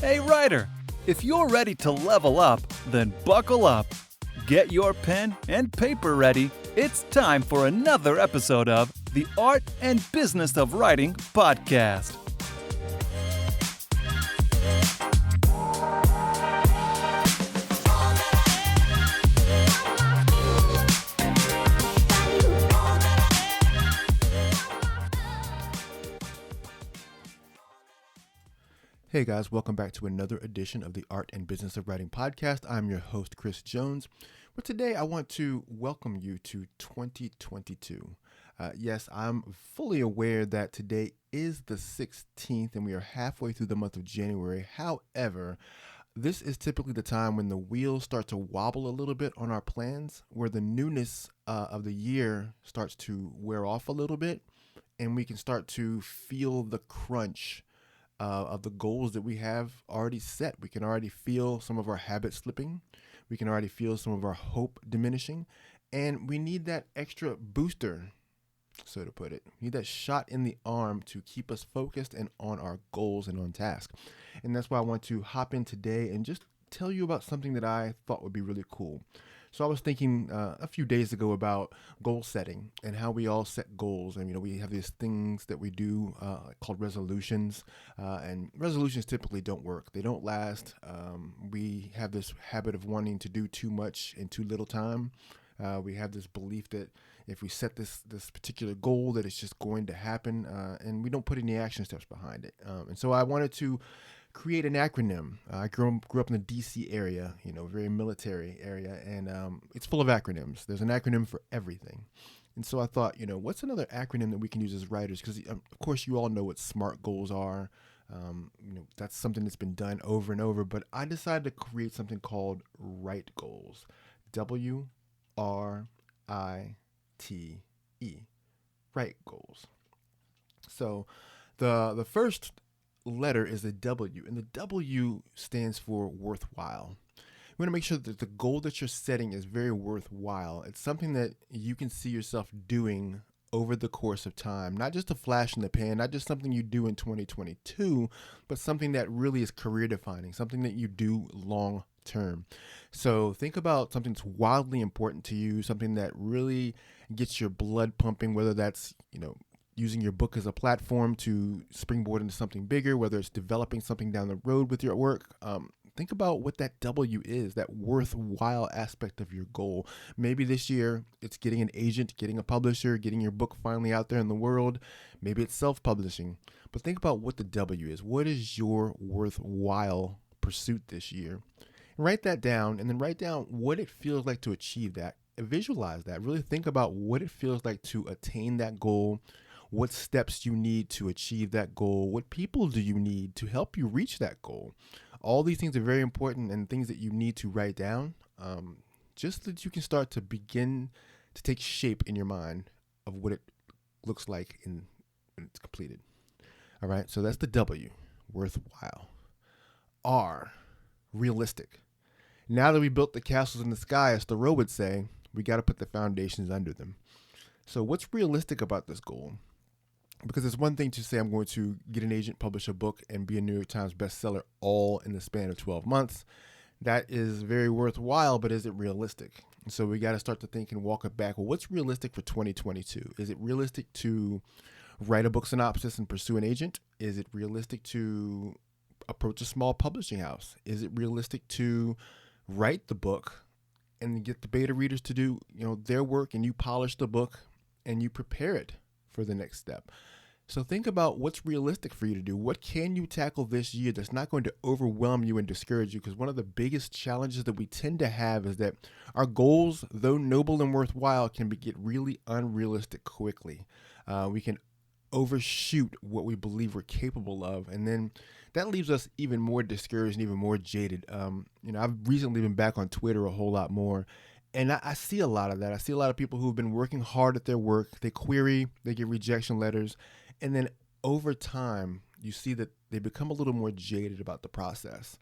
Hey writer, if you're ready to level up, then buckle up. Get your pen and paper ready. It's time for another episode of the Art and Business of Writing podcast. Hey guys, welcome back to another edition of the Art and Business of Writing podcast. I'm your host, Chris Jones. But today I want to welcome you to 2022. Yes, I'm fully aware that today is the 16th and we are halfway through the month of January. However, this is typically the time when the wheels start to wobble a little bit on our plans, where the newness of the year starts to wear off a little bit, and we can start to feel the crunch of the goals that we have already set. We can already feel some of our habits slipping. We can already feel some of our hope diminishing. And we need that extra booster, so to put it. We need that shot in the arm to keep us focused and on our goals and on task. And that's why I want to hop in today and just tell you about something that I thought would be really cool. So I was thinking a few days ago about goal setting and how we all set goals. And, we have these things that we do called resolutions. And resolutions typically don't work. They don't last. We have this habit of wanting to do too much in too little time. We have this belief that if we set this particular goal, that it's just going to happen. And we don't put any action steps behind it. And so I wanted to create an acronym. I grew up in the DC area, very military area, and it's full of acronyms. There's an acronym for everything. And so I thought, what's another acronym that we can use as writers? Because, of course, you all know what SMART goals are. That's something that's been done over and over. But I decided to create something called WRITE goals. WRITE. WRITE goals. So the first letter is the W, and the W stands for worthwhile. You want to make sure that the goal that you're setting is very worthwhile. It's something that you can see yourself doing over the course of time, not just a flash in the pan, not just something you do in 2022, but something that really is career defining, something that you do long term. So think about something that's wildly important to you, something that really gets your blood pumping, whether that's, using your book as a platform to springboard into something bigger, whether it's developing something down the road with your work. Think about what that W is, that worthwhile aspect of your goal. Maybe this year it's getting an agent, getting a publisher, getting your book finally out there in the world. Maybe it's self-publishing. But think about what the W is. What is your worthwhile pursuit this year? And write that down, and then write down what it feels like to achieve that. Visualize that. Really think about what it feels like to attain that goal. What steps you need to achieve that goal? What people do you need to help you reach that goal? All these things are very important and things that you need to write down, just so that you can start to begin to take shape in your mind of what it looks like when it's completed. All right, so that's the W, worthwhile. R, realistic. Now that we built the castles in the sky, as Thoreau would say, we got to put the foundations under them. So what's realistic about this goal? Because it's one thing to say I'm going to get an agent, publish a book, and be a New York Times bestseller all in the span of 12 months. That is very worthwhile, but is it realistic? So we got to start to think and walk it back. Well, what's realistic for 2022? Is it realistic to write a book synopsis and pursue an agent? Is it realistic to approach a small publishing house? Is it realistic to write the book and get the beta readers to do their work, and you polish the book and you prepare it for the next step? So think about what's realistic for you to do. What can you tackle this year that's not going to overwhelm you and discourage you? Because one of the biggest challenges that we tend to have is that our goals, though noble and worthwhile, can get really unrealistic quickly. We can overshoot what we believe we're capable of, and then that leaves us even more discouraged and even more jaded. I've recently been back on Twitter a whole lot more, and I see a lot of that. I see a lot of people who've been working hard at their work. They query, they get rejection letters, and then over time, you see that they become a little more jaded about the process.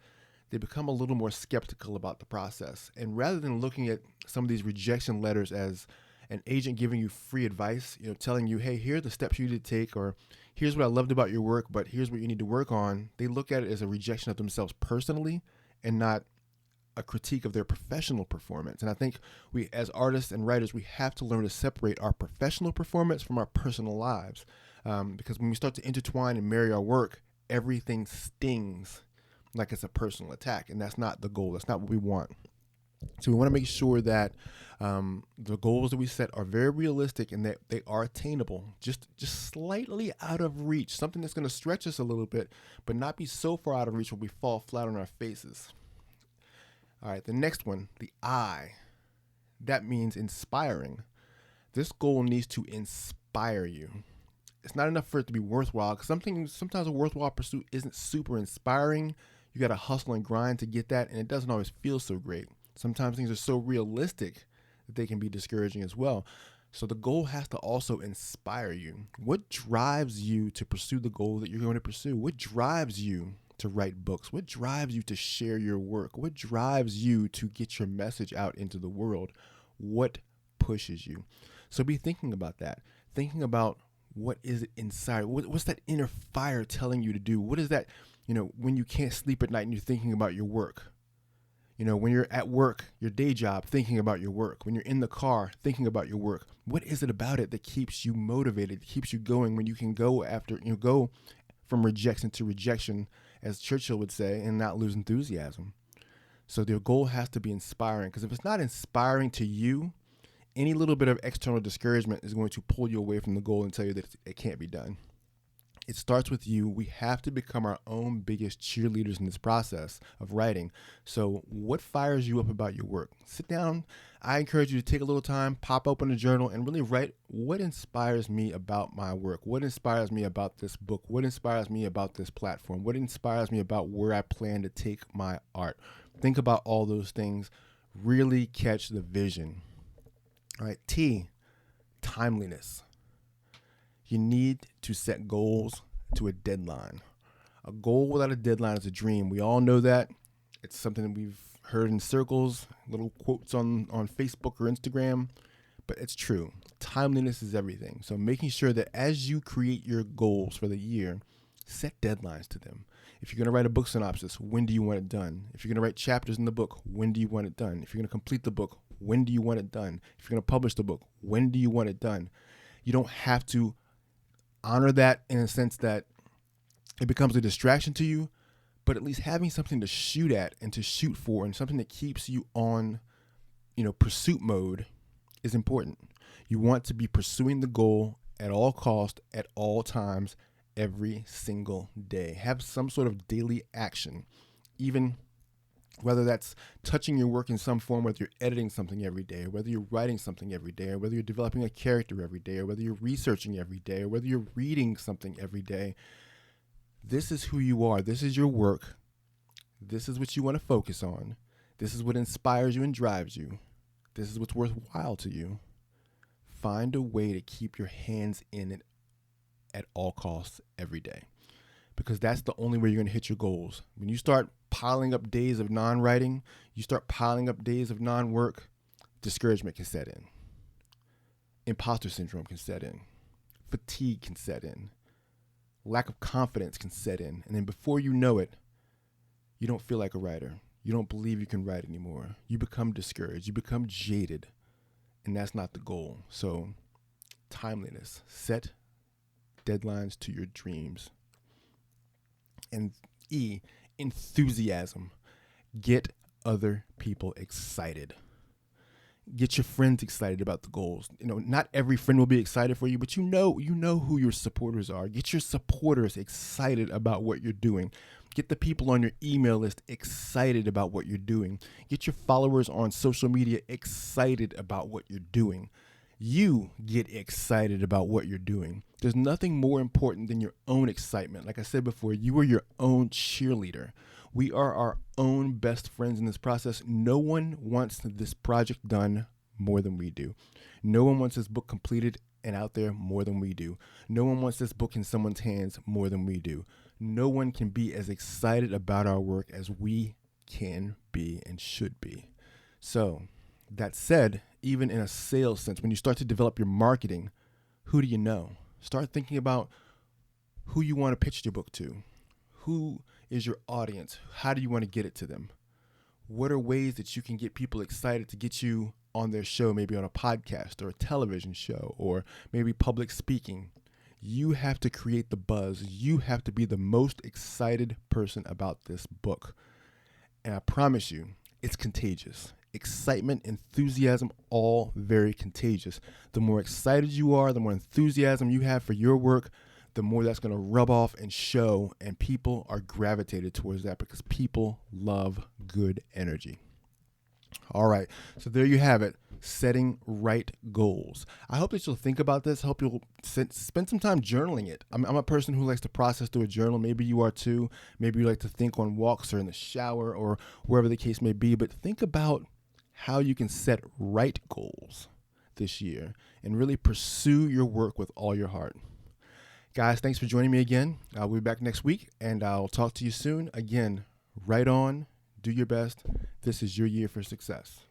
They become a little more skeptical about the process. And rather than looking at some of these rejection letters as an agent giving you free advice, telling you, hey, here are the steps you need to take, or here's what I loved about your work, but here's what you need to work on. They look at it as a rejection of themselves personally and not a critique of their professional performance. And I think we, as artists and writers, we have to learn to separate our professional performance from our personal lives. Because when we start to intertwine and marry our work, everything stings like it's a personal attack. And that's not the goal. That's not what we want. So we want to make sure that the goals that we set are very realistic and that they are attainable, just slightly out of reach, something that's going to stretch us a little bit, but not be so far out of reach where we fall flat on our faces. All right, the next one, the I. That means inspiring. This goal needs to inspire you. It's not enough for it to be worthwhile, because sometimes a worthwhile pursuit isn't super inspiring. You got to hustle and grind to get that, and it doesn't always feel so great. Sometimes things are so realistic that they can be discouraging as well. So the goal has to also inspire you. What drives you to pursue the goal that you're going to pursue? What drives you to write books? What drives you to share your work? What drives you to get your message out into the world? What pushes you? So be thinking about that. Thinking about what is it inside? What's that inner fire telling you to do? What is that, when you can't sleep at night and you're thinking about your work? When you're at work, your day job, thinking about your work. When you're in the car, thinking about your work. What is it about it that keeps you motivated, keeps you going when you can go from rejection to rejection, as Churchill would say, and not lose enthusiasm? So their goal has to be inspiring, because if it's not inspiring to you, any little bit of external discouragement is going to pull you away from the goal and tell you that it can't be done. It starts with you. We have to become our own biggest cheerleaders in this process of writing. So what fires you up about your work? Sit down. I encourage you to take a little time, pop open a journal, and really write what inspires me about my work. What inspires me about this book? What inspires me about this platform? What inspires me about where I plan to take my art? Think about all those things. Really catch the vision. All right, T, timeliness. You need to set goals to a deadline. A goal without a deadline is a dream. We all know that. It's something that we've heard in circles, little quotes on Facebook or Instagram, but it's true. Timeliness is everything. So making sure that as you create your goals for the year, set deadlines to them. If you're going to write a book synopsis, when do you want it done? If you're going to write chapters in the book, when do you want it done? If you're going to complete the book, when do you want it done? If you're going to publish the book, when do you want it done? You don't have to honor that in a sense that it becomes a distraction to you, but at least having something to shoot at and to shoot for, and something that keeps you on, pursuit mode is important. You want to be pursuing the goal at all costs, at all times, every single day. Have some sort of daily action, even whether that's touching your work in some form, whether you're editing something every day, or whether you're writing something every day, or whether you're developing a character every day, or whether you're researching every day, or whether you're reading something every day. This is who you are. This is your work. This is what you want to focus on. This is what inspires you and drives you. This is what's worthwhile to you. Find a way to keep your hands in it at all costs every day, because that's the only way you're going to hit your goals. When you start piling up days of non-writing, you start piling up days of non-work, discouragement can set in. Imposter syndrome can set in. Fatigue can set in. Lack of confidence can set in. And then before you know it, you don't feel like a writer. You don't believe you can write anymore. You become discouraged. You become jaded. And that's not the goal. So, timeliness. Set deadlines to your dreams. And E, enthusiasm. Get other people excited. Get your friends excited about the goals. Not every friend will be excited for you, but you know who your supporters are. Get your supporters excited about what you're doing. Get the people on your email list excited about what you're doing. Get your followers on social media excited about what you're doing. You get excited about what you're doing. There's nothing more important than your own excitement. Like I said before, you are your own cheerleader. We are our own best friends in this process. No one wants this project done more than we do. No one wants this book completed and out there more than we do. No one wants this book in someone's hands more than we do. No one can be as excited about our work as we can be and should be. So That said, even in a sales sense, when you start to develop your marketing, who do you know? Start thinking about who you want to pitch your book to. Who is your audience? How do you want to get it to them? What are ways that you can get people excited to get you on their show, maybe on a podcast or a television show, or maybe public speaking? You have to create the buzz. You have to be the most excited person about this book. And I promise you, it's contagious. Excitement, enthusiasm, all very contagious. The more excited you are, the more enthusiasm you have for your work, the more that's going to rub off and show, and people are gravitated towards that because people love good energy. All right, so there you have it, setting right goals. I hope that you'll think about this. I hope you'll spend some time journaling it. I'm a person who likes to process through a journal. Maybe you are too. Maybe you like to think on walks or in the shower or wherever the case may be. But think about how you can set right goals this year and really pursue your work with all your heart. Guys, thanks for joining me again. I'll be back next week, and I'll talk to you soon. Again, write on, do your best. This is your year for success.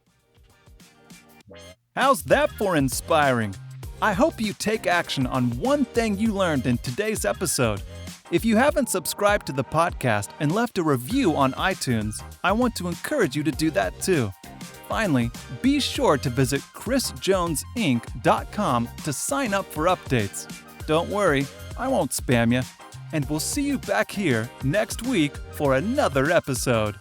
How's that for inspiring? I hope you take action on one thing you learned in today's episode. If you haven't subscribed to the podcast and left a review on iTunes, I want to encourage you to do that too. Finally, be sure to visit chrisjonesinc.com to sign up for updates. Don't worry, I won't spam you. And we'll see you back here next week for another episode.